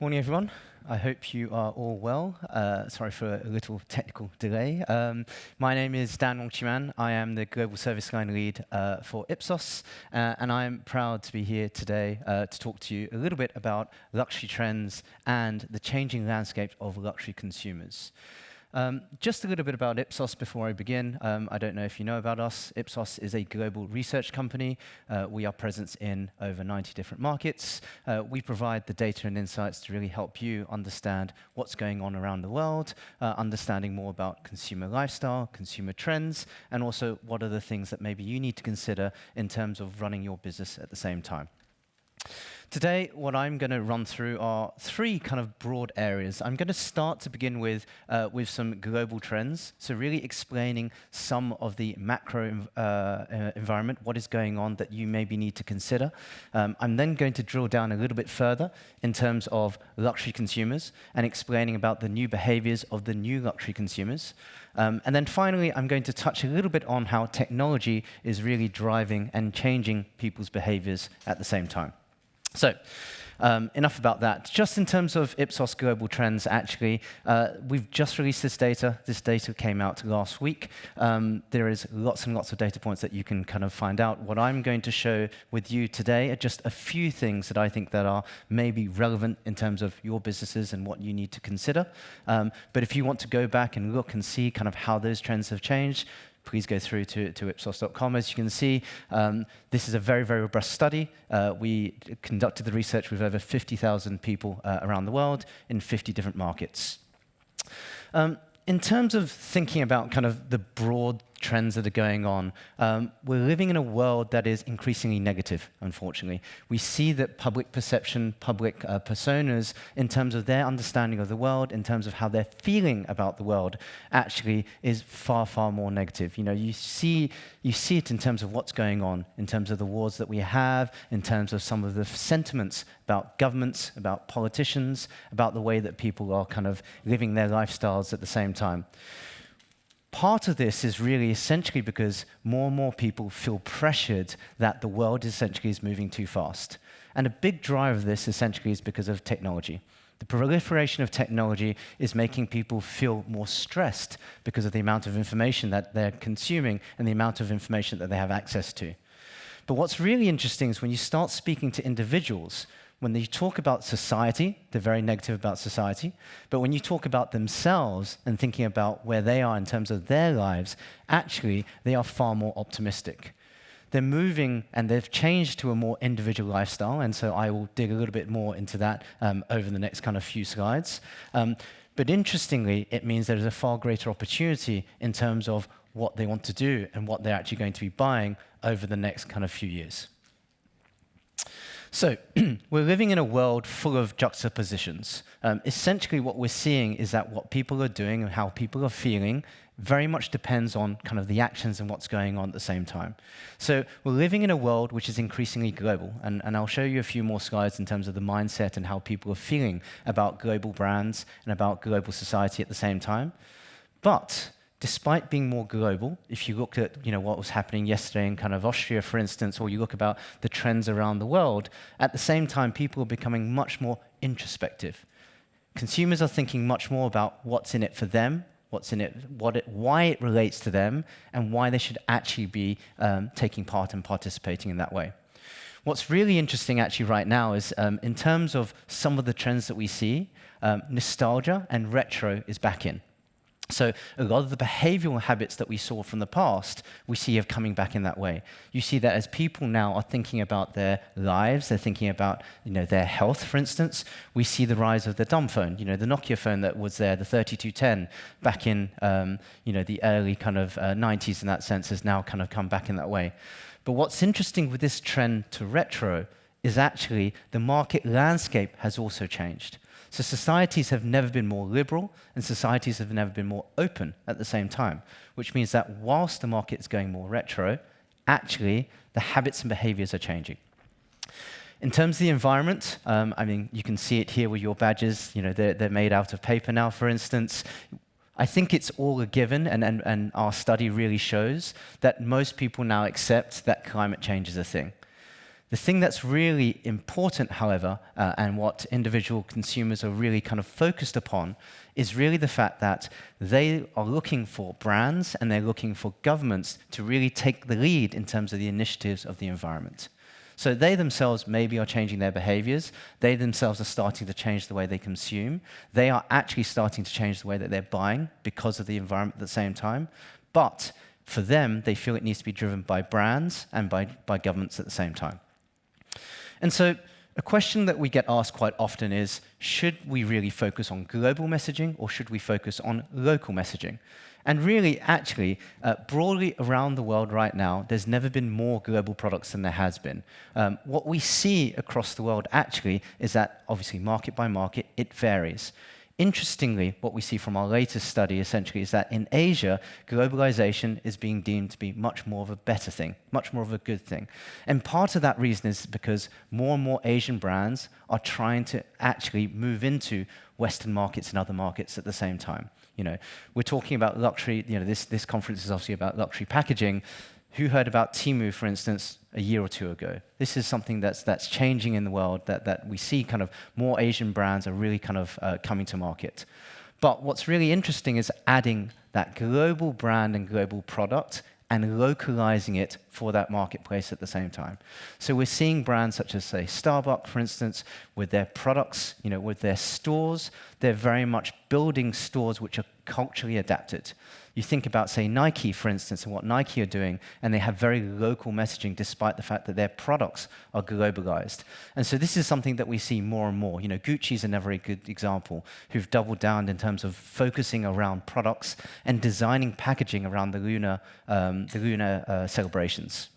Morning, everyone. I hope you are all well. Sorry for a little technical delay. My name is Dan Wong-Chi-Man. I am the Global Service Line Lead for Ipsos, and I am proud to be here today to talk to you a little bit about luxury trends and the changing landscape of luxury consumers. Just a little bit about Ipsos before I begin. I don't know if you know about us. Ipsos is a global research company. We are present in over 90 different markets. We provide the data and insights to really help you understand what's going on around the world, understanding more about consumer lifestyle, consumer trends, and also what are the things that maybe you need to consider in terms of running your business at the same time. Today, what I'm going to run through are three kind of broad areas. I'm going to start to begin with some global trends, so really explaining some of the macro environment, what is going on that you maybe need to consider. I'm then going to drill down a little bit further in terms of luxury consumers and explaining about the new behaviors of the new luxury consumers. And then finally, I'm going to touch a little bit on how technology is really driving and changing people's behaviors at the same time. So, enough about that. Just in terms of Ipsos global trends, actually, we've just released this data. This data came out last week. There is lots and lots of data points that you can kind of find out. What I'm going to show with you today are just a few things that I think that are maybe relevant in terms of your businesses and what you need to consider. But if you want to go back and look and see kind of how those trends have changed, please go through to ipsos.com. As you can see, this is a very, very robust study. We conducted the research with over 50,000 people around the world in 50 different markets. In terms of thinking about kind of the broad trends that are going on, we're living in a world that is increasingly negative, unfortunately. We see that public perception, public personas, in terms of their understanding of the world, in terms of how they're feeling about the world, actually is far, far more negative. You know, you see it in terms of what's going on, in terms of the wars that we have, in terms of some of the sentiments about governments, about politicians, about the way that people are kind of living their lifestyles at the same time. Part of this is really essentially because more and more people feel pressured that the world essentially is moving too fast. And a big driver of this essentially is because of technology. The proliferation of technology is making people feel more stressed because of the amount of information that they're consuming and the amount of information that they have access to. But what's really interesting is when you start speaking to individuals, when you talk about society, they're very negative about society. But when you talk about themselves and thinking about where they are in terms of their lives, actually, they are far more optimistic. They're moving and they've changed to a more individual lifestyle. And so I will dig a little bit more into that over the next kind of few slides. But interestingly, it means there's a far greater opportunity in terms of what they want to do and what they're actually going to be buying over the next kind of few years. So, we're living in a world full of juxtapositions. Essentially, what we're seeing is that what people are doing and how people are feeling very much depends on kind of the actions and what's going on at the same time. So, we're living in a world which is increasingly global, and I'll show you a few more slides in terms of the mindset and how people are feeling about global brands and about global society at the same time. But despite being more global, if you look at what was happening yesterday in kind of Austria, for instance, or you look about the trends around the world, at the same time, people are becoming much more introspective. Consumers are thinking much more about what's in it for them, what's in it, why it relates to them, and why they should actually be taking part and participating in that way. What's really interesting actually right now is in terms of some of the trends that we see, nostalgia and retro is back in. So a lot of the behavioral habits that we saw from the past, we see are coming back in that way. You see that as people now are thinking about their lives, they're thinking about their health, for instance. We see the rise of the dumb phone, the Nokia phone that was there, the 3210, back in the early kind of 90s in that sense, has now kind of come back in that way. But what's interesting with this trend to retro is actually the market landscape has also changed. So societies have never been more liberal, and societies have never been more open at the same time, which means that whilst the market is going more retro, actually the habits and behaviors are changing. In terms of the environment, I mean, you can see it here with your badges. They're made out of paper now, for instance. I think it's all a given, and our study really shows that most people now accept that climate change is a thing. The thing that's really important, however, and what individual consumers are really kind of focused upon, is really the fact that they are looking for brands and they're looking for governments to really take the lead in terms of the initiatives of the environment. So they themselves maybe are changing their behaviors. They themselves are starting to change the way they consume. They are actually starting to change the way that they're buying because of the environment at the same time. But for them, they feel it needs to be driven by brands and by governments at the same time. And so a question that we get asked quite often is, should we really focus on global messaging or should we focus on local messaging? And really, actually, broadly around the world right now, there's never been more global products than there has been. What we see across the world, actually, is that, obviously, market by market, it varies. Interestingly, what we see from our latest study, essentially, is that in Asia, globalization is being deemed to be much more of a better thing, much more of a good thing. And part of that reason is because more and more Asian brands are trying to actually move into Western markets and other markets at the same time. We're talking about luxury. This conference is obviously about luxury packaging. Who heard about Temu, for instance, a year or two ago? This is something that's changing in the world, that we see kind of more Asian brands are really kind of coming to market. But what's really interesting is adding that global brand and global product and localizing it for that marketplace at the same time. So we're seeing brands such as, say, Starbucks, for instance, with their products, with their stores, they're very much building stores which are culturally adapted. You think about, say, Nike, for instance, and what Nike are doing, and they have very local messaging despite the fact that their products are globalized. And so this is something that we see more and more. Gucci's a very good example, who've doubled down in terms of focusing around products and designing packaging around the lunar celebrations.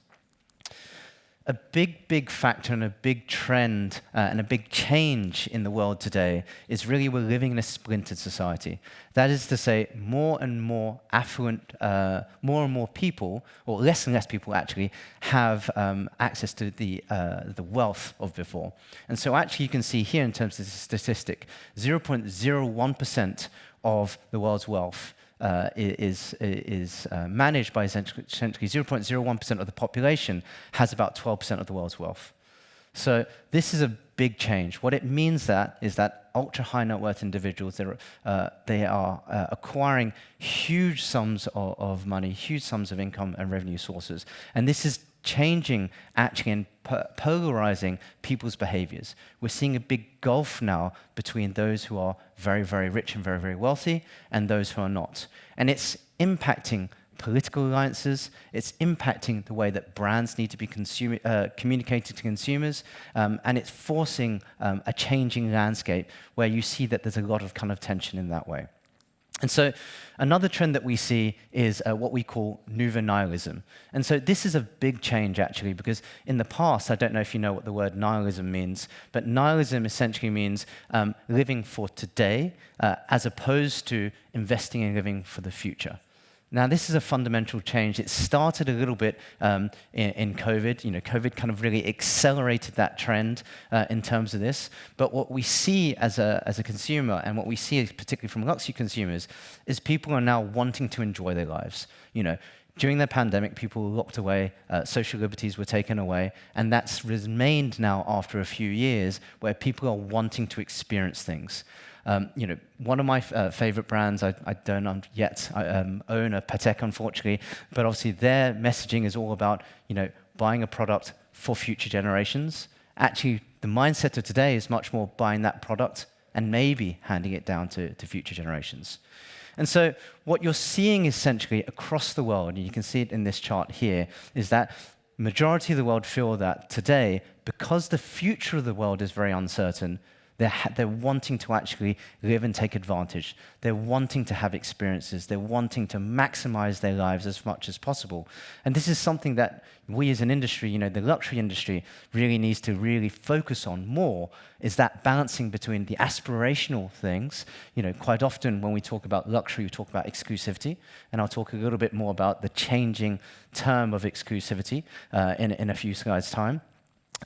A big factor and a big trend and a big change in the world today is really we're living in a splintered society. That is to say, more and more affluent, more and more people, or less and less people actually, have access to the wealth of before. And so actually you can see here in terms of the statistic, 0.01% of the world's wealth is managed by essentially 0.01% of the population has about 12% of the world's wealth. So this is a big change. What it means is that ultra high net worth individuals, they are acquiring huge sums of money, huge sums of income and revenue sources. And this is changing actually and polarizing people's behaviors. We're seeing a big gulf now between those who are very, very rich and very, very wealthy and those who are not. And it's impacting political alliances, it's impacting the way that brands need to be communicated to consumers, and it's forcing a changing landscape where you see that there's a lot of kind of tension in that way. And so another trend that we see is what we call nouveau nihilism. And so this is a big change, actually, because in the past, I don't know if you know what the word nihilism means, but nihilism essentially means living for today as opposed to investing and living for the future. Now, this is a fundamental change. It started a little bit in COVID. COVID kind of really accelerated that trend in terms of this. But what we see as a consumer, and what we see particularly from luxury consumers, is people are now wanting to enjoy their lives. During the pandemic, people were locked away, social liberties were taken away, and that's remained now after a few years where people are wanting to experience things. One of my favorite brands, I don't yet own a Patek, unfortunately, but obviously their messaging is all about, buying a product for future generations. Actually, the mindset of today is much more buying that product and maybe handing it down to future generations. And so what you're seeing essentially across the world, and you can see it in this chart here, is that majority of the world feel that today, because the future of the world is very uncertain, they're wanting to actually live and take advantage. They're wanting to have experiences. They're wanting to maximize their lives as much as possible. And this is something that we as an industry, the luxury industry, really needs to really focus on more, is that balancing between the aspirational things. Quite often when we talk about luxury, we talk about exclusivity. And I'll talk a little bit more about the changing term of exclusivity in a few slides' time.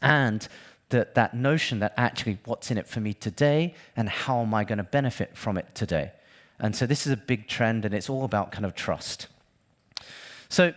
And that notion that actually what's in it for me today and how am I going to benefit from it today. And so this is a big trend, and it's all about kind of trust. So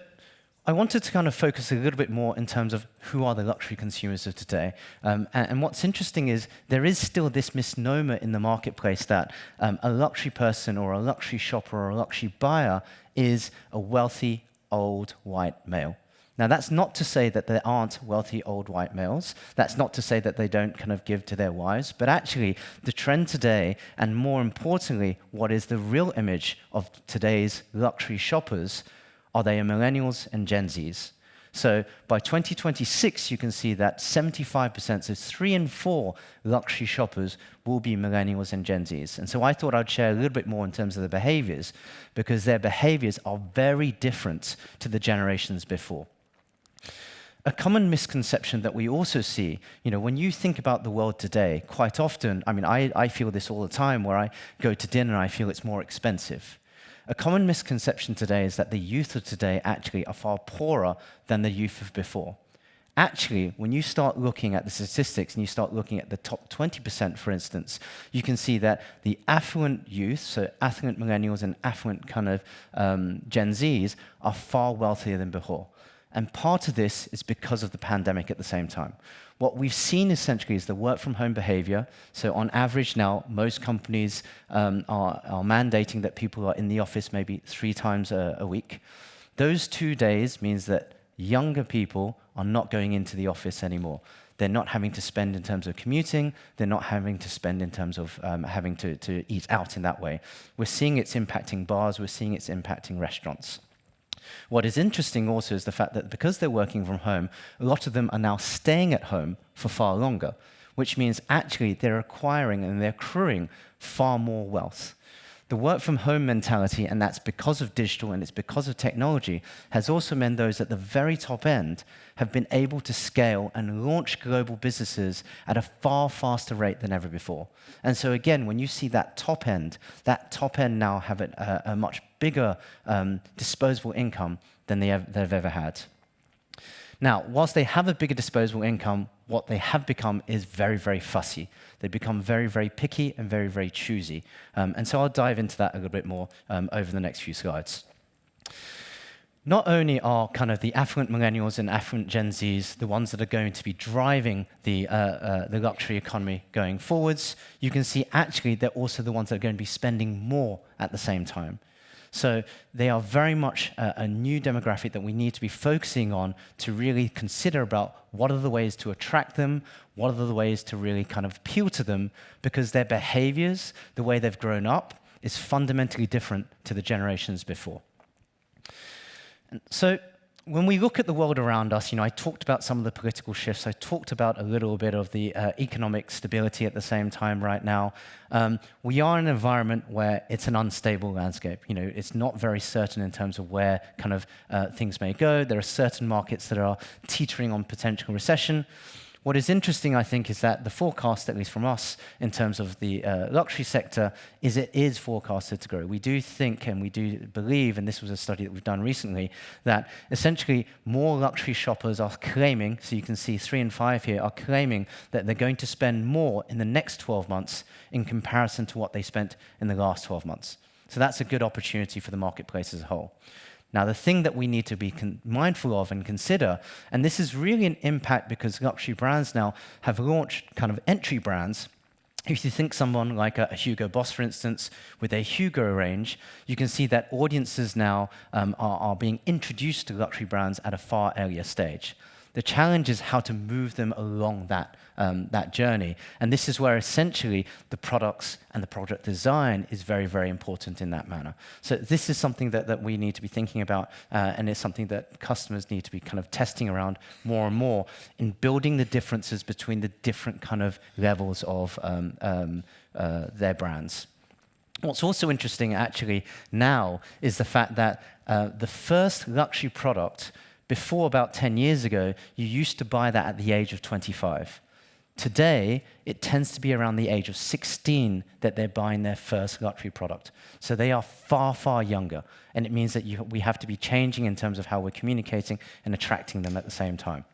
I wanted to kind of focus a little bit more in terms of who are the luxury consumers of today. And what's interesting is there is still this misnomer in the marketplace that a luxury person or a luxury shopper or a luxury buyer is a wealthy, old, white male. Now, that's not to say that there aren't wealthy old white males. That's not to say that they don't kind of give to their wives. But actually, the trend today, and more importantly, what is the real image of today's luxury shoppers, are they millennials and Gen Zs. So by 2026, you can see that 75%, so 3 in 4 luxury shoppers will be millennials and Gen Zs. And so I thought I'd share a little bit more in terms of the behaviors, because their behaviors are very different to the generations before. A common misconception that we also see, when you think about the world today, quite often, I feel this all the time where I go to dinner and I feel it's more expensive. A common misconception today is that the youth of today actually are far poorer than the youth of before. Actually, when you start looking at the statistics and you start looking at the top 20%, for instance, you can see that the affluent youth, so affluent millennials and affluent kind of Gen Zs, are far wealthier than before. And part of this is because of the pandemic at the same time. What we've seen essentially is the work from home behavior. So on average now, most companies are mandating that people are in the office maybe 3 times a week. Those 2 days means that younger people are not going into the office anymore. They're not having to spend in terms of commuting. They're not having to spend in terms of having to eat out in that way. We're seeing it's impacting bars. We're seeing it's impacting restaurants. What is interesting also is the fact that because they're working from home, a lot of them are now staying at home for far longer, which means actually they're acquiring and they're accruing far more wealth. The work from home mentality, and that's because of digital and it's because of technology, has also meant those at the very top end have been able to scale and launch global businesses at a far faster rate than ever before. And so again, when you see that top end now have a much bigger disposable income than they've ever had. Now, whilst they have a bigger disposable income, what they have become is very, very fussy. They become very, very picky and very, very choosy. And so I'll dive into that a little bit more over the next few slides. Not only are kind of the affluent millennials and affluent Gen Zs the ones that are going to be driving the luxury economy going forwards, you can see actually they're also the ones that are going to be spending more at the same time. So they are very much a new demographic that we need to be focusing on to really consider about what are the ways to attract them, what are the ways to really kind of appeal to them, because their behaviors, the way they've grown up, is fundamentally different to the generations before. And so when we look at the world around us, I talked about some of the political shifts. I talked about a little bit of the economic stability at the same time right now. We are in an environment where it's an unstable landscape. It's not very certain in terms of where kind of things may go. There are certain markets that are teetering on potential recession. What is interesting, I think, is that the forecast, at least from us, in terms of the luxury sector, is it is forecasted to grow. We do think and we do believe, and this was a study that we've done recently, that essentially more luxury shoppers are claiming, so you can see 3 in 5 here, are claiming that they're going to spend more in the next 12 months in comparison to what they spent in the last 12 months. So that's a good opportunity for the marketplace as a whole. Now, the thing that we need to be mindful of and consider, and this is really an impact because luxury brands now have launched kind of entry brands. If you think someone like a Hugo Boss, for instance, with a Hugo range, you can see that audiences now are being introduced to luxury brands at a far earlier stage. The challenge is how to move them along that journey. And this is where essentially the products and the product design is very, very important in that manner. So this is something that we need to be thinking about, and it's something that customers need to be kind of testing around more and more in building the differences between the different kind of levels of their brands. What's also interesting actually now is the fact that the first luxury product, before about 10 years ago, you used to buy that at the age of 25. Today, it tends to be around the age of 16 that they're buying their first luxury product. So they are far, far younger. And it means that we have to be changing in terms of how we're communicating and attracting them at the same time.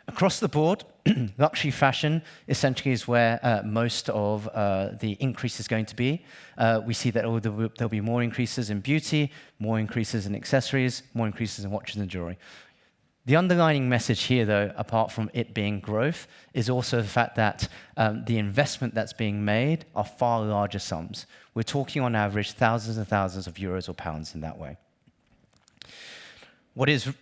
Across the board, Luxury fashion essentially is where most of the increase is going to be. We see that there'll be more increases in beauty, more increases in accessories, more increases in watches and jewelry. The underlying message here, though, apart from it being growth, is also the fact that the investment that's being made are far larger sums. We're talking on average thousands and thousands of euros or pounds in that way. What is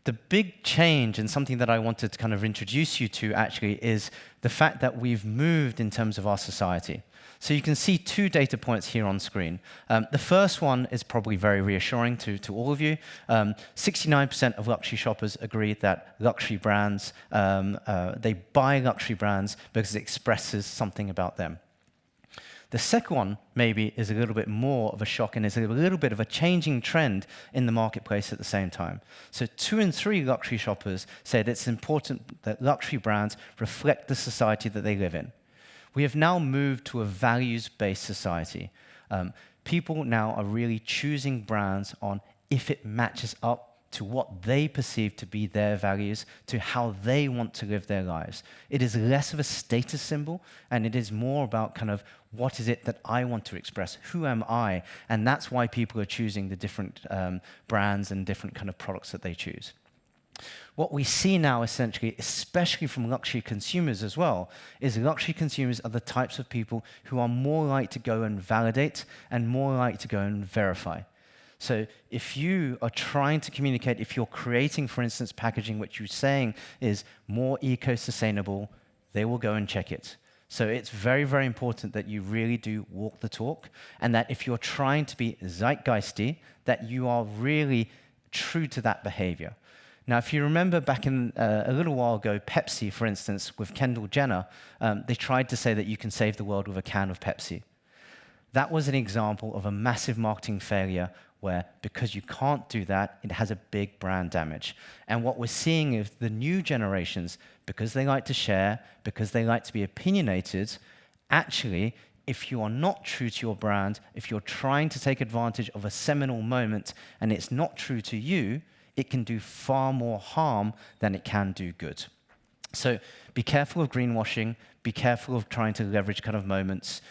the big change, and something that I wanted to kind of introduce you to actually, is the fact that we've moved in terms of our society. So you can see 2 data points here on screen. The first one is probably very reassuring to all of you. 69% of luxury shoppers agree that luxury brands, they buy luxury brands because it expresses something about them. The second one, maybe, is a little bit more of a shock and is a little bit of a changing trend in the marketplace at the same time. So 2 in 3 luxury shoppers say that it's important that luxury brands reflect the society that they live in. We have now moved to a values-based society. People now are really choosing brands on if it matches up to what they perceive to be their values, to how they want to live their lives. It is less of a status symbol, and it is more about kind of what is it that I want to express? Who am I? And that's why people are choosing the different brands and different kind of products that they choose. What we see now, essentially, especially from luxury consumers as well, is luxury consumers are the types of people who are more likely to go and validate and more likely to go and verify. So if you are trying to communicate, if you're creating, for instance, packaging which you're saying is more eco-sustainable, they will go and check it. So it's very, very important that you really do walk the talk, and that if you're trying to be zeitgeisty, that you are really true to that behavior. Now, if you remember back in a little while ago, Pepsi, for instance, with Kendall Jenner, they tried to say that you can save the world with a can of Pepsi. That was an example of a massive marketing failure where, because you can't do that, it has a big brand damage. And what we're seeing is the new generations, because they like to share, because they like to be opinionated, actually, if you are not true to your brand, if you're trying to take advantage of a seminal moment and it's not true to you, it can do far more harm than it can do good. So be careful of greenwashing, be careful of trying to leverage kind of moments.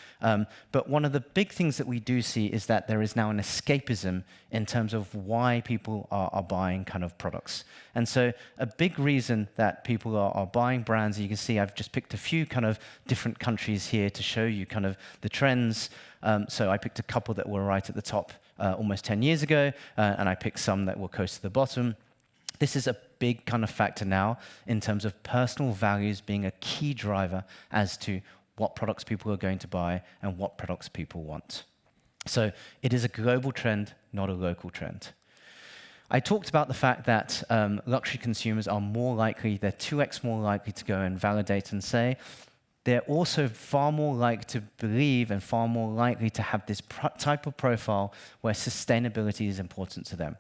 But one of the big things that we do see is that there is now an escapism in terms of why people are buying kind of products. And so a big reason that people are buying brands, you can see I've just picked a few kind of different countries here to show you kind of the trends. So I picked a couple that were right at the top almost 10 years ago, and I picked some that were close to the bottom. This is a big kind of factor now in terms of personal values being a key driver as to what products people are going to buy and what products people want. So it is a global trend, not a local trend. I talked about the fact that luxury consumers are more likely, they're 2x more likely to go and validate and say. They're also far more likely to believe and far more likely to have this type of profile where sustainability is important to them.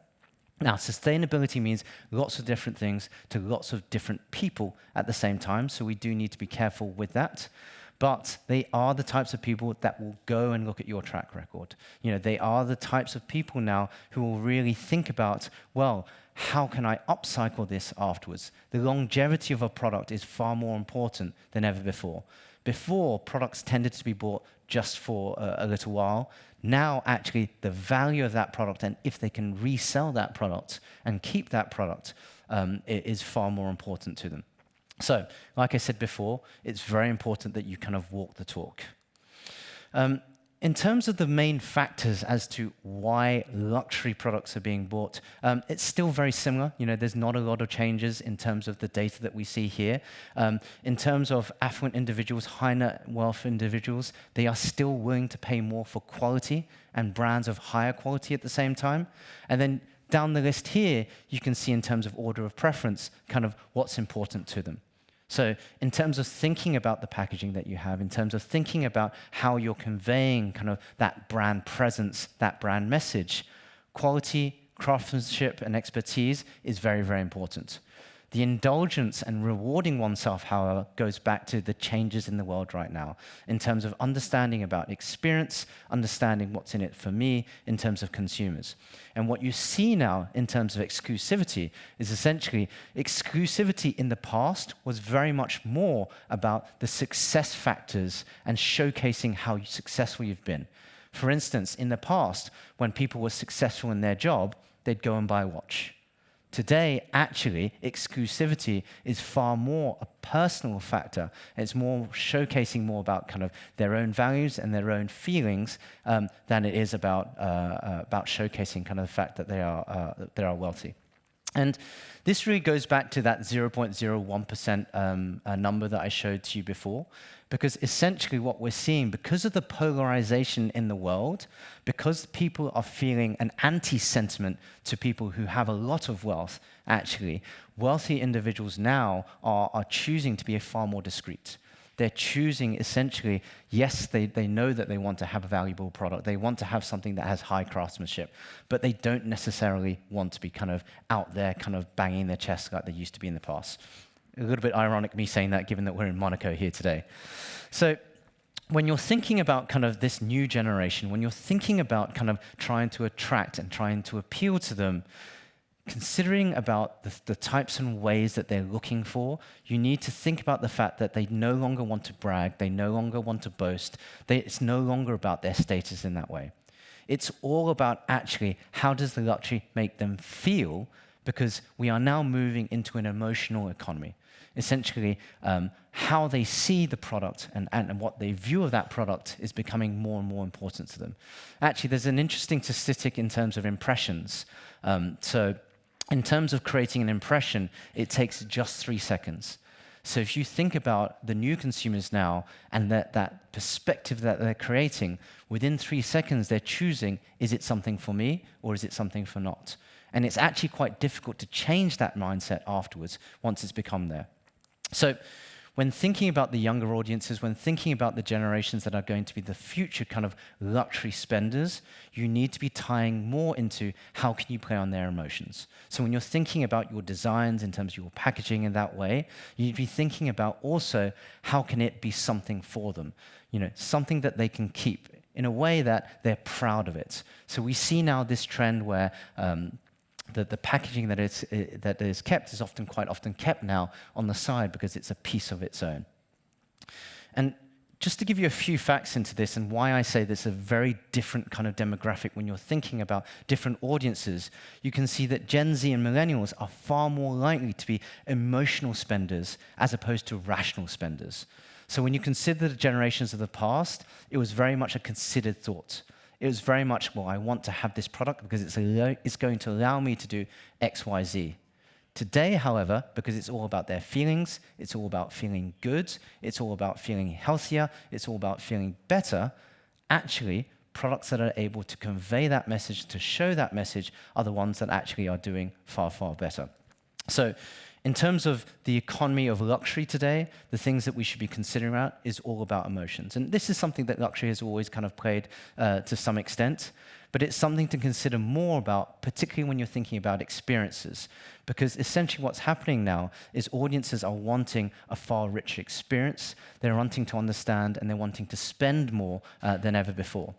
Now, sustainability means lots of different things to lots of different people at the same time, so we do need to be careful with that. But they are the types of people that will go and look at your track record. You know, they are the types of people now who will really think about, well, how can I upcycle this afterwards? The longevity of a product is far more important than ever before. Before, products tended to be bought just for a little while. Now, actually, the value of that product, and if they can resell that product and keep that product, is far more important to them. So, like I said before, it's very important that you kind of walk the talk. In terms of the main factors as to why luxury products are being bought, it's still very similar. You know, there's not a lot of changes in terms of the data that we see here. In terms of affluent individuals, high net wealth individuals, they are still willing to pay more for quality and brands of higher quality at the same time. And then down the list here, you can see in terms of order of preference, kind of what's important to them. So in terms of thinking about the packaging that you have, in terms of thinking about how you're conveying kind of that brand presence, that brand message, quality, craftsmanship, and expertise is very, very important. The indulgence and rewarding oneself, however, goes back to the changes in the world right now in terms of understanding about experience, understanding what's in it for me in terms of consumers. And what you see now in terms of exclusivity is essentially exclusivity in the past was very much more about the success factors and showcasing how successful you've been. For instance, in the past, when people were successful in their job, they'd go and buy a watch. Today, actually, exclusivity is far more a personal factor. It's more showcasing more about kind of their own values and their own feelings than it is about showcasing kind of the fact that they are wealthy. And this really goes back to that 0.01% number that I showed to you before, because essentially what we're seeing, because of the polarization in the world, because people are feeling an anti-sentiment to people who have a lot of wealth, actually, wealthy individuals now are choosing to be far more discreet. They're choosing essentially, yes, they know that they want to have a valuable product. They want to have something that has high craftsmanship, but they don't necessarily want to be kind of out there kind of banging their chest like they used to be in the past. A little bit ironic me saying that given that we're in Monaco here today. So when you're thinking about kind of this new generation, when you're thinking about kind of trying to attract and trying to appeal to them, considering about the types and ways that they're looking for, you need to think about the fact that they no longer want to brag, they no longer want to boast, it's no longer about their status in that way. It's all about actually how does the luxury make them feel, because we are now moving into an emotional economy. Essentially, how they see the product and what they view of that product is becoming more and more important to them. Actually, there's an interesting statistic in terms of impressions. So in terms of creating an impression, it takes just 3 seconds. So if you think about the new consumers now and that perspective that they're creating, within 3 seconds they're choosing, is it something for me or is it something for not? And it's actually quite difficult to change that mindset afterwards once it's become there. So when thinking about the younger audiences, when thinking about the generations that are going to be the future kind of luxury spenders, you need to be tying more into how can you play on their emotions. So when you're thinking about your designs in terms of your packaging in that way, you need to be thinking about also how can it be something for them, something that they can keep in a way that they're proud of it. So we see now this trend where the packaging that is kept is quite often kept now on the side because it's a piece of its own. And just to give you a few facts into this and why I say this is a very different kind of demographic when you're thinking about different audiences, you can see that Gen Z and millennials are far more likely to be emotional spenders as opposed to rational spenders. So when you consider the generations of the past, it was very much a considered thought. It was very much, well, I want to have this product because it's going to allow me to do X, Y, Z. Today, however, because it's all about their feelings, it's all about feeling good, it's all about feeling healthier, it's all about feeling better, actually, products that are able to convey that message, to show that message, are the ones that actually are doing far, far better. So in terms of the economy of luxury today, the things that we should be considering out is all about emotions. And this is something that luxury has always kind of played to some extent, but it's something to consider more about, particularly when you're thinking about experiences. Because essentially what's happening now is audiences are wanting a far richer experience, they're wanting to understand, and they're wanting to spend more than ever before.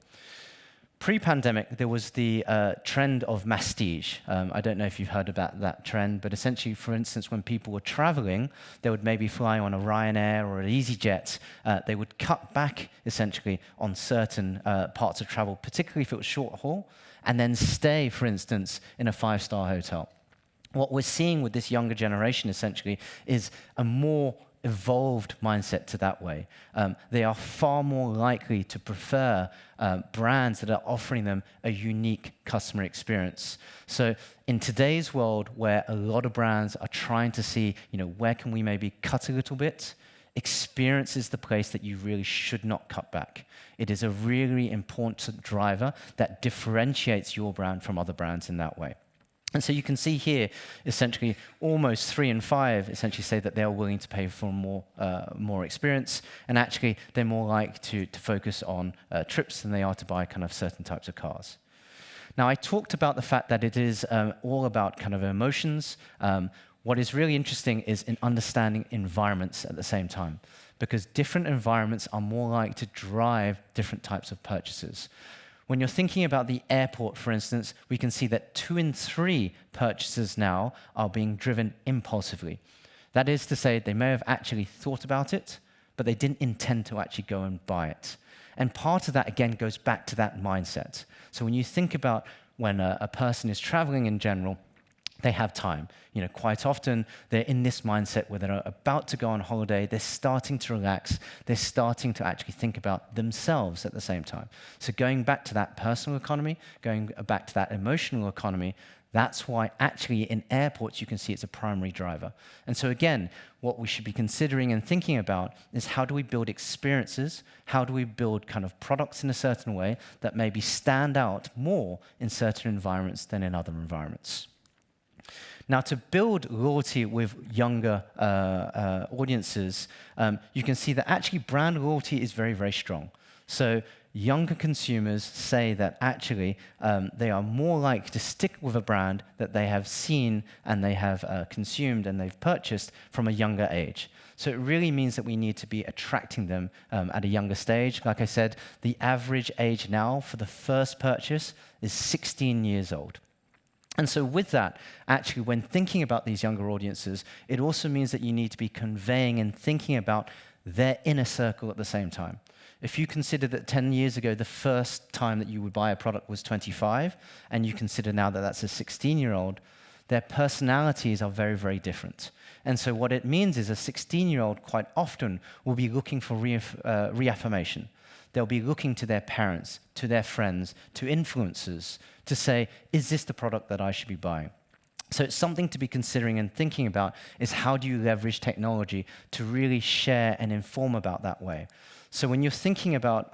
Pre-pandemic, there was the trend of mastige. I don't know if you've heard about that trend, but essentially, for instance, when people were traveling, they would maybe fly on a Ryanair or an EasyJet. They would cut back, essentially, on certain parts of travel, particularly if it was short haul, and then stay, for instance, in a 5-star hotel. What we're seeing with this younger generation, essentially, is a more evolved mindset to that way. They are far more likely to prefer brands that are offering them a unique customer experience. So in today's world, where a lot of brands are trying to see, where can we maybe cut a little bit, experience is the place that you really should not cut back. It is a really important driver that differentiates your brand from other brands in that way. And so you can see here, essentially, almost 3 in 5 essentially say that they are willing to pay for more experience, and actually they're more likely to focus on trips than they are to buy kind of certain types of cars. Now, I talked about the fact that it is all about kind of emotions. What is really interesting is in understanding environments at the same time, because different environments are more likely to drive different types of purchases. When you're thinking about the airport, for instance, we can see that 2 in 3 purchases now are being driven impulsively. That is to say, they may have actually thought about it, but they didn't intend to actually go and buy it. And part of that, again, goes back to that mindset. So when you think about when a person is traveling in general, they have time. Quite often they're in this mindset where they're about to go on holiday, they're starting to relax, they're starting to actually think about themselves at the same time. So going back to that personal economy, going back to that emotional economy, that's why actually in airports you can see it's a primary driver. And so again, what we should be considering and thinking about is how do we build experiences, how do we build kind of products in a certain way that maybe stand out more in certain environments than in other environments. Now, to build loyalty with younger audiences, you can see that actually brand loyalty is very, very strong. So younger consumers say that actually they are more likely to stick with a brand that they have seen and they have consumed and they've purchased from a younger age. So it really means that we need to be attracting them at a younger stage. Like I said, the average age now for the first purchase is 16 years old. And so with that, actually, when thinking about these younger audiences, it also means that you need to be conveying and thinking about their inner circle at the same time. If you consider that 10 years ago, the first time that you would buy a product was 25, and you consider now that that's a 16-year-old, their personalities are very, very different. And so what it means is a 16-year-old quite often will be looking for reaffirmation. They'll be looking to their parents, to their friends, to influencers to say, is this the product that I should be buying? So it's something to be considering and thinking about is how do you leverage technology to really share and inform about that way. So when you're thinking about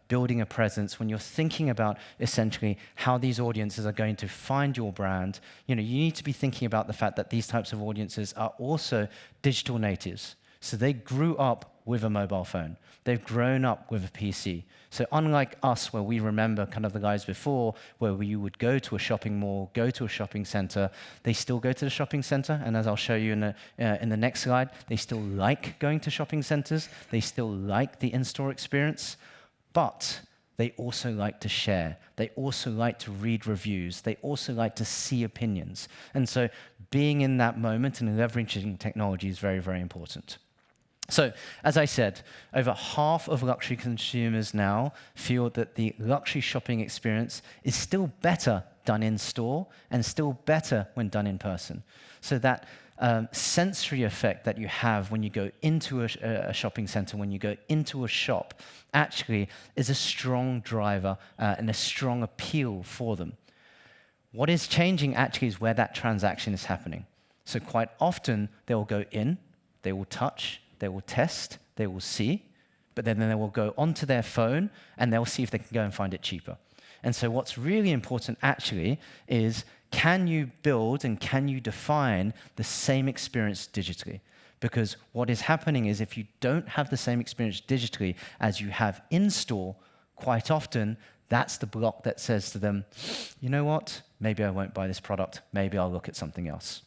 building a presence, when you're thinking about essentially how these audiences are going to find your brand, you need to be thinking about the fact that these types of audiences are also digital natives. So they grew up with a mobile phone. They've grown up with a PC. So unlike us, where we remember kind of the guys before, where you would go to a shopping mall, go to a shopping center, they still go to the shopping center. And as I'll show you in the next slide, they still like going to shopping centers. They still like the in-store experience. But they also like to share. They also like to read reviews. They also like to see opinions. And so being in that moment and leveraging technology is very, very important. So, as I said, over half of luxury consumers now feel that the luxury shopping experience is still better done in store and still better when done in person. So that sensory effect that you have when you go into a shopping center, when you go into a shop, actually is a strong driver and a strong appeal for them. What is changing actually is where that transaction is happening. So quite often they will go in, they will touch, they will test, they will see, but then they will go onto their phone and they'll see if they can go and find it cheaper. And so what's really important actually is, can you build and can you define the same experience digitally? Because what is happening is if you don't have the same experience digitally as you have in-store, quite often that's the block that says to them, you know what, maybe I won't buy this product, maybe I'll look at something else.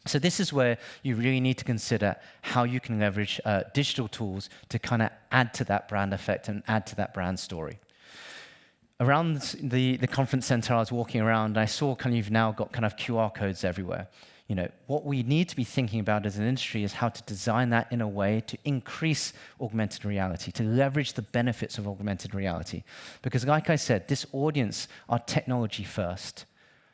So this is where you really need to consider how you can leverage digital tools to kind of add to that brand effect and add to that brand story. Around the conference center, I was walking around, and I saw you've now got kind of QR codes everywhere. What we need to be thinking about as an industry is how to design that in a way to increase augmented reality, to leverage the benefits of augmented reality. Because like I said, this audience are technology first.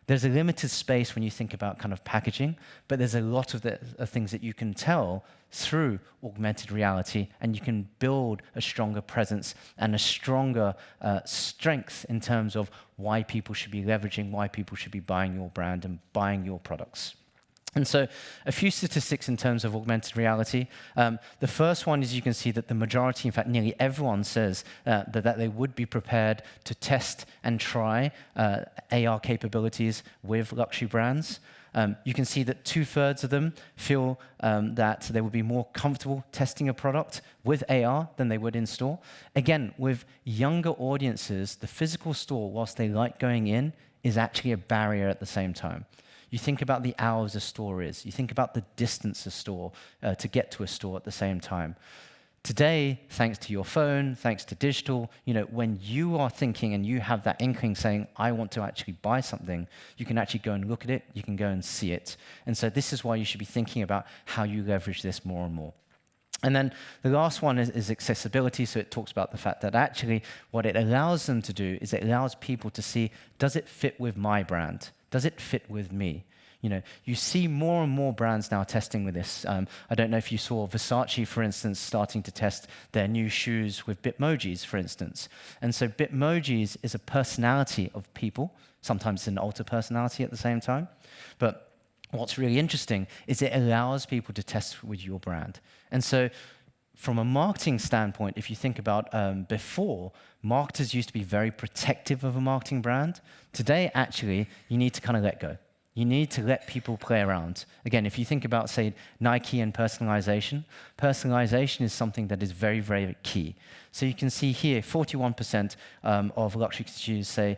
There's a limited space when you think about kind of packaging, but there's a lot of things that you can tell through augmented reality, and you can build a stronger presence and a stronger strength in terms of why people should be leveraging, why people should be buying your brand and buying your products. And so a few statistics in terms of augmented reality. The first one is you can see that the majority, in fact, nearly everyone says that they would be prepared to test and try AR capabilities with luxury brands. You can see that 2/3 of them feel that they would be more comfortable testing a product with AR than they would in store. Again, with younger audiences, the physical store, whilst they like going in, is actually a barrier at the same time. You think about the hours a store is. You think about the distance a store to get to a store at the same time. Today, thanks to your phone, thanks to digital, when you are thinking and you have that inkling saying, I want to actually buy something, you can actually go and look at it, you can go and see it. And so this is why you should be thinking about how you leverage this more and more. And then the last one is accessibility. So it talks about the fact that actually what it allows them to do is it allows people to see, does it fit with my brand? Does it fit with me? You see more and more brands now testing with this. I don't know if you saw Versace, for instance, starting to test their new shoes with Bitmojis, for instance. And so Bitmojis is a personality of people. Sometimes it's an alter personality at the same time. But what's really interesting is it allows people to test with your brand. And so from a marketing standpoint, if you think about before, marketers used to be very protective of a marketing brand. Today, actually, you need to kind of let go. You need to let people play around. Again, if you think about, say, Nike and personalization, personalization is something that is very, very key. So you can see here, 41% of luxury consumers say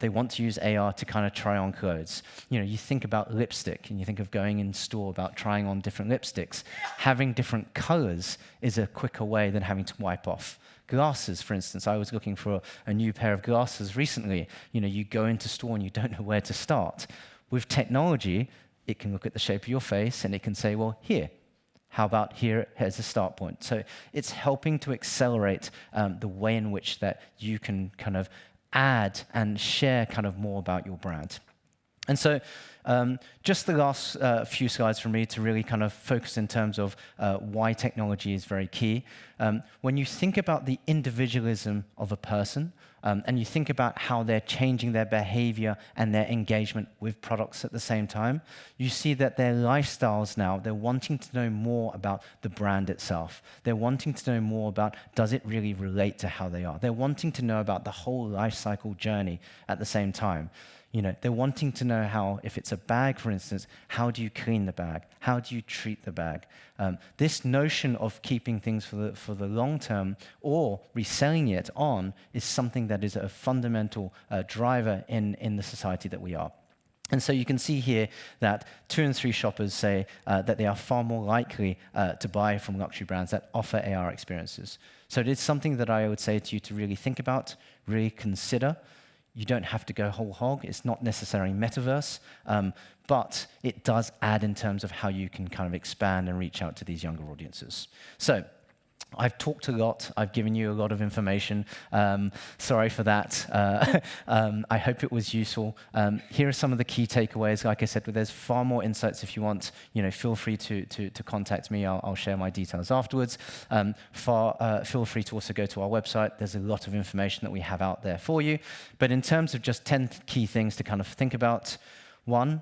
they want to use AR to kind of try on clothes. You think about lipstick, and you think of going in store about trying on different lipsticks. Having different colors is a quicker way than having to wipe off. Glasses, for instance, I was looking for a new pair of glasses recently. You go into store and you don't know where to start. With technology, it can look at the shape of your face and it can say, well, here. How about here as a start point? So it's helping to accelerate the way in which that you can kind of add and share kind of more about your brand. And so just the last few slides from me to really kind of focus in terms of why technology is very key. When you think about the individualism of a person, and you think about how they're changing their behavior and their engagement with products at the same time, you see that their lifestyles now, they're wanting to know more about the brand itself. They're wanting to know more about, does it really relate to how they are? They're wanting to know about the whole life cycle journey at the same time. They're wanting to know how, if it's a bag, for instance, how do you clean the bag? How do you treat the bag? This notion of keeping things for the long term or reselling it on is something that is a fundamental driver in the society that we are. And so you can see here that 2 in 3 shoppers say that they are far more likely to buy from luxury brands that offer AR experiences. So it is something that I would say to you to really think about, really consider. You don't have to go whole hog. It's not necessarily metaverse, but it does add in terms of how you can kind of expand and reach out to these younger audiences. So I've talked a lot. I've given you a lot of information. Sorry for that. I hope it was useful. Here are some of the key takeaways. Like I said, there's far more insights if you want. Feel free to contact me. I'll share my details afterwards. Feel free to also go to our website. There's a lot of information that we have out there for you. But in terms of just 10 key things to kind of think about, 1,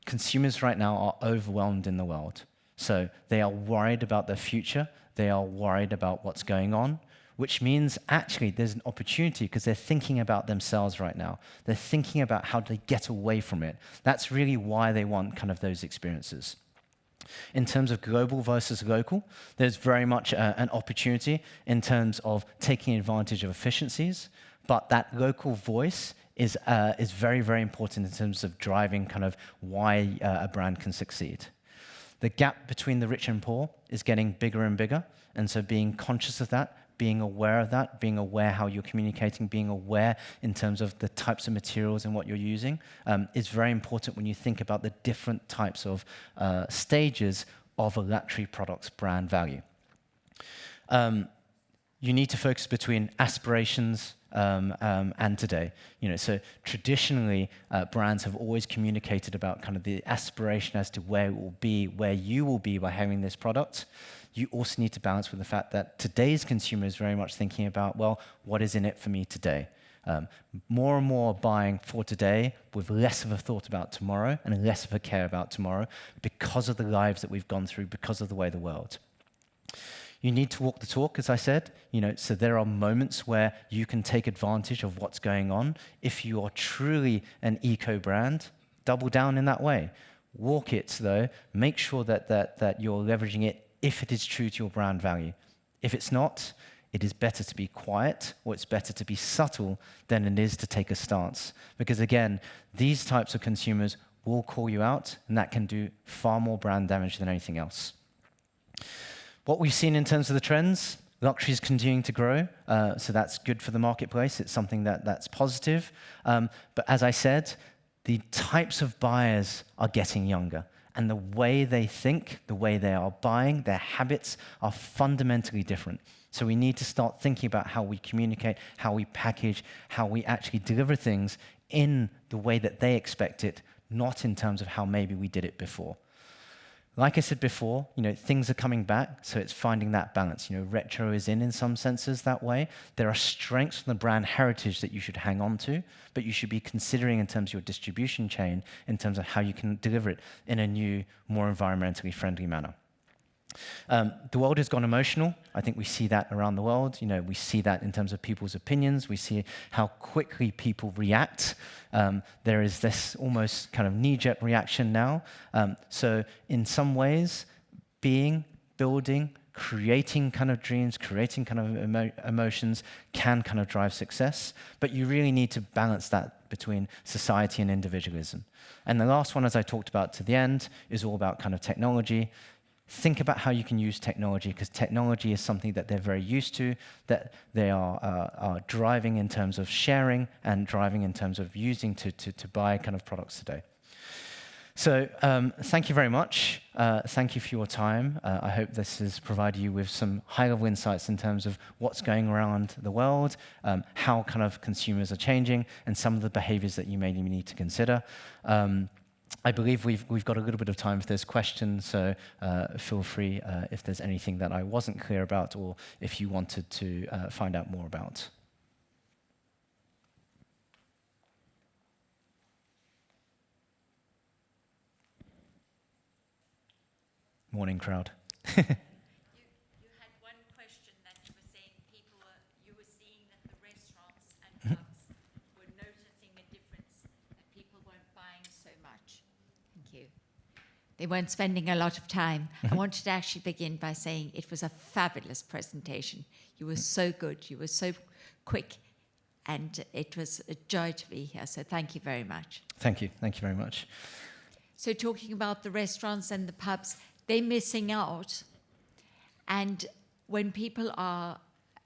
consumers right now are overwhelmed in the world. So they are worried about their future. They are worried about what's going on, which means actually there's an opportunity because they're thinking about themselves right now. They're thinking about how to get away from it. That's really why they want kind of those experiences. In terms of global versus local, there's very much an opportunity in terms of taking advantage of efficiencies, but that local voice is very, very important in terms of driving kind of why a brand can succeed. The gap between the rich and poor is getting bigger and bigger, and so being conscious of that, being aware of that, being aware how you're communicating, being aware in terms of the types of materials and what you're using is very important when you think about the different types of stages of a luxury product's brand value. You need to focus between aspirations and today. So traditionally, brands have always communicated about kind of the aspiration as to where it will be, where you will be by having this product. You also need to balance with the fact that today's consumer is very much thinking about, well, what is in it for me today? More and more buying for today with less of a thought about tomorrow and less of a care about tomorrow because of the lives that we've gone through, because of the way the world. You need to walk the talk, as I said. So there are moments where you can take advantage of what's going on. If you are truly an eco brand, double down in that way. Walk it, though. Make sure that you're leveraging it if it is true to your brand value. If it's not, it is better to be quiet or it's better to be subtle than it is to take a stance. Because again, these types of consumers will call you out, and that can do far more brand damage than anything else. What we've seen in terms of the trends, luxury is continuing to grow, so that's good for the marketplace. It's something that's positive. But as I said, the types of buyers are getting younger, and the way they think, the way they are buying, their habits are fundamentally different. So we need to start thinking about how we communicate, how we package, how we actually deliver things in the way that they expect it, not in terms of how maybe we did it before. Like I said before, things are coming back, so it's finding that balance. Retro is in some senses that way. There are strengths from the brand heritage that you should hang on to, but you should be considering in terms of your distribution chain, in terms of how you can deliver it in a new, more environmentally friendly manner. The world has gone emotional. I think we see that around the world. We see that in terms of people's opinions. We see how quickly people react. There is this almost kind of knee-jerk reaction now. So in some ways, building, creating kind of dreams, creating kind of emotions can kind of drive success. But you really need to balance that between society and individualism. And the last one, as I talked about to the end, is all about kind of technology. Think about how you can use technology, because technology is something that they're very used to, that they are driving in terms of sharing and driving in terms of using to buy kind of products today. So thank you very much. Thank you for your time. I hope this has provided you with some high-level insights in terms of what's going around the world, how kind of consumers are changing, and some of the behaviors that you may need to consider. I believe we've got a little bit of time if there's questions, so feel free if there's anything that I wasn't clear about or if you wanted to find out more about. Morning, crowd. You had one question that you were saying you were seeing that the restaurants and pubs were noticing a difference, that people weren't buying so much. Thank you. They weren't spending a lot of time. I wanted to actually begin by saying it was a fabulous presentation. You were so good, you were so quick, and it was a joy to be here, so thank you very much. Thank you very much. So talking about the restaurants and the pubs, they're missing out. And when people are,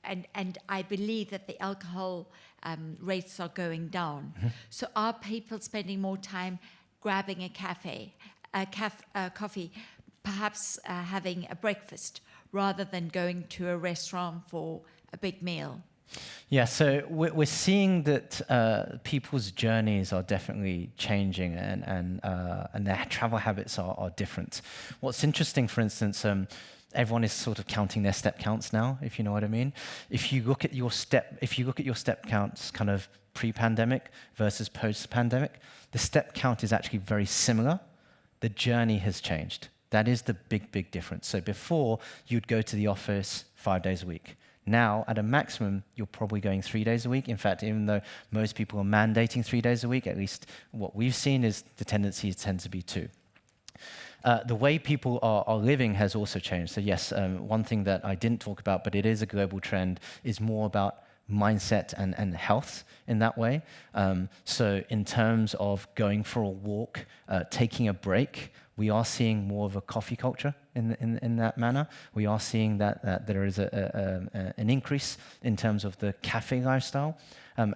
and I believe that the alcohol rates are going down. So are people spending more time grabbing a coffee, perhaps having a breakfast, rather than going to a restaurant for a big meal? Yeah, so we're seeing that people's journeys are definitely changing, and their travel habits are different. What's interesting, for instance, everyone is sort of counting their step counts now, if you know what I mean. If you look at your step counts, kind of pre-pandemic versus post-pandemic, the step count is actually very similar. The journey has changed. That is the big difference. So before, you'd go to the office 5 days a week. Now, at a maximum, you're probably going 3 days a week. In fact, even though most people are mandating 3 days a week, at least what we've seen is the tendency tends to be 2. The way people are living has also changed. So yes, one thing that I didn't talk about, but it is a global trend, is more about mindset and health in that way. So in terms of going for a walk, taking a break, we are seeing more of a coffee culture in that manner. We are seeing that there is an increase in terms of the cafe lifestyle,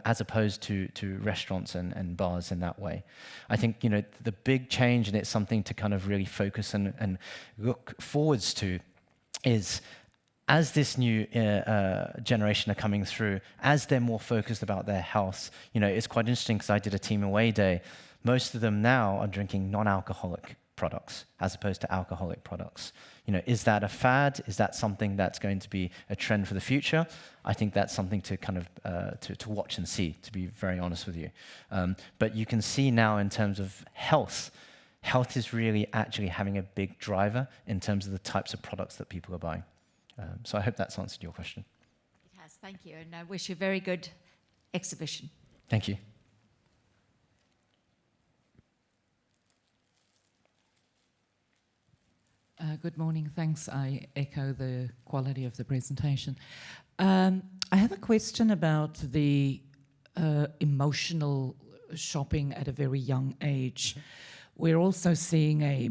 as opposed to restaurants and bars in that way. I think the big change, and it's something to kind of really focus and look forwards to, is as this new generation are coming through, as they're more focused about their health. It's quite interesting because I did a team away day. Most of them now are drinking non-alcoholic products as opposed to alcoholic products. Is that a fad? Is that something that's going to be a trend for the future? I think that's something to kind of to watch and see, to be very honest with you. But you can see now in terms of health is really actually having a big driver in terms of the types of products that people are buying. So I hope that's answered your question. It has, thank you, and I wish you a very good exhibition. Thank you. Good morning, thanks. I echo the quality of the presentation. I have a question about the emotional shopping at a very young age. we're also seeing a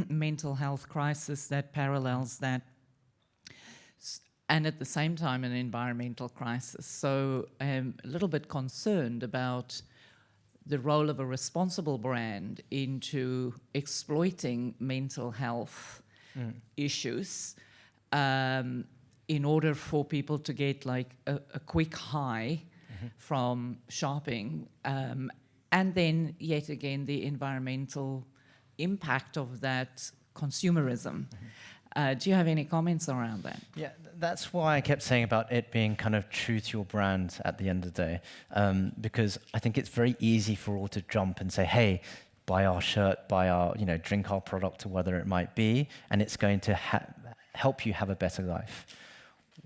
mental health crisis that parallels that, and at the same time an environmental crisis. So I'm a little bit concerned about the role of a responsible brand into exploiting mental health issues in order for people to get like a quick high from shopping, and then yet again the environmental impact of that consumerism. Do you have any comments around that? Yeah, that's why I kept saying about it being kind of true to your brand at the end of the day, because I think it's very easy for all to jump and say, hey, buy our shirt, buy our, drink our product or whatever it might be, and it's going to help you have a better life.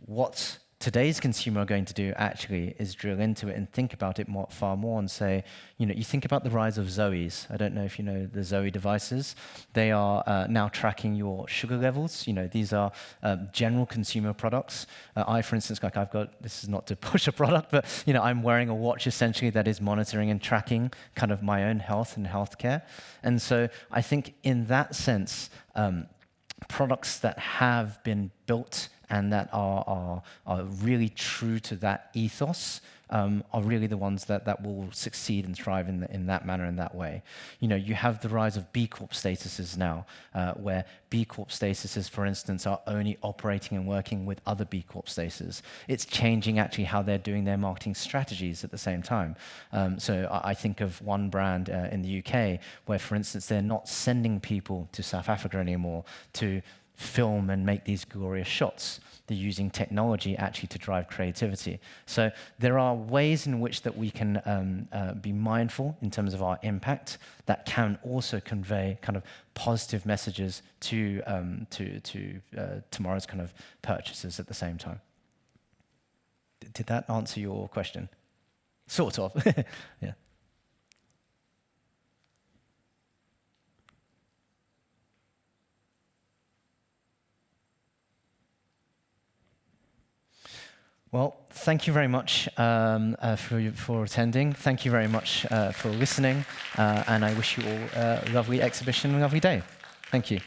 What today's consumer are going to do actually is drill into it and think about it far more and say, you think about the rise of Zoes. I don't know if you know the Zoe devices. They are now tracking your sugar levels. These are general consumer products. I, for instance, I've got, this is not to push a product, but I'm wearing a watch essentially that is monitoring and tracking kind of my own health and healthcare. And so I think in that sense, products that have been built and that are really true to that ethos are really the ones that will succeed and thrive in that manner, in that way. You have the rise of B Corp statuses now, where B Corp statuses, for instance, are only operating and working with other B Corp statuses. It's changing actually how they're doing their marketing strategies at the same time. So I think of one brand in the UK where, for instance, they're not sending people to South Africa anymore to film and make these glorious shots. They're using technology actually to drive creativity. So there are ways in which that we can be mindful in terms of our impact that can also convey kind of positive messages to tomorrow's kind of purchases at the same time. Did that answer your question? Sort of. Yeah. Well, thank you very much for attending. Thank you very much for listening. And I wish you all a lovely exhibition and a lovely day. Thank you.